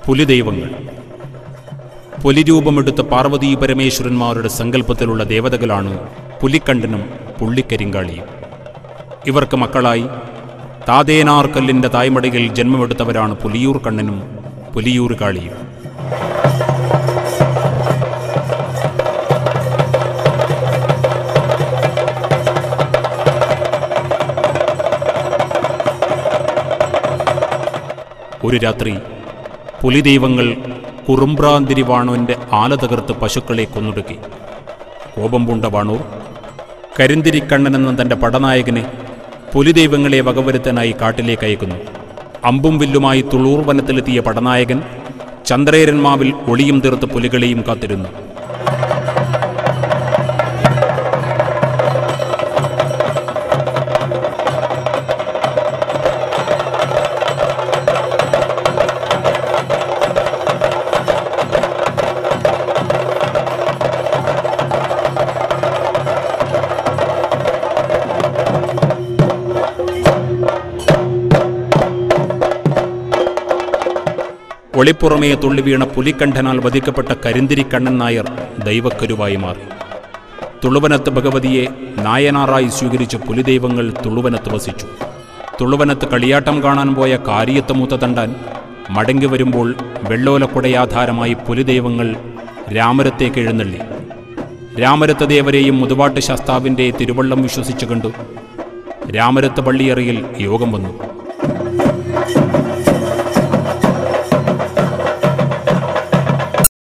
പുലിദൈവങ്ങൾ. പുലിരൂപമെടുത്ത പാർവതീ പരമേശ്വരന്മാരുടെ സങ്കല്പത്തിലുള്ള ദേവതകളാണ് പുലിക്കണ്ണനും പുള്ളിക്കരിങ്കാളിയും. ഇവർക്ക് മക്കളായി താതേനാർക്കല്ലിൻ്റെ തായ്മടയിൽ ജന്മമെടുത്തവരാണ് പുലിയൂർ കണ്ണനും പുലിയൂർ കാളിയും. ഒരു രാത്രി പുലിദൈവങ്ങൾ കുറുമ്പ്രാന്തിരി വാണൂൻ്റെ ആല തകർത്ത് പശുക്കളെ കൊന്നൊടുക്കി. കോപം പൂണ്ട വാണൂർ കരിന്തിരിക്കണ്ണനെന്ന തൻ്റെ പടനായകനെ പുലിദൈവങ്ങളെ വകവരുത്താനായി കാട്ടിലേക്ക് അയക്കുന്നു. അമ്പും വില്ലുമായി തുളൂർ വനത്തിലെത്തിയ പടനായകൻ ചന്ദ്രേരന്മാവിൽ ഒളിയും തീർത്ത് പുലികളെയും കാത്തിരുന്നു. ഒളിപ്പുറമേ തുള്ളിവീണ പുലിക്കണ്ഠനാൽ വധിക്കപ്പെട്ട കരിന്തിരിക്കണ്ണൻ നായർ ദൈവക്കരുവായി മാറി. തുളുവനത്ത് ഭഗവതിയെ നായനാറായി സ്വീകരിച്ച പുലിദൈവങ്ങൾ തുളുവനത്ത് വസിച്ചു. തുളുവനത്ത് കളിയാട്ടം കാണാൻ പോയ കാര്യത്ത് മൂത്ത തണ്ടാൻ മടങ്ങി വരുമ്പോൾ വെള്ളോലക്കുടയാധാരമായി പുലിദൈവങ്ങൾ രാമരത്തേക്ക് എഴുന്നള്ളി. രാമരത്ത് ദേവരെയും മുതുവാട്ട് ശാസ്താവിൻ്റെ തിരുവള്ളം വിശ്വസിച്ചു കണ്ടു രാമരത്ത് പള്ളിയറയിൽ യോഗം വന്നു.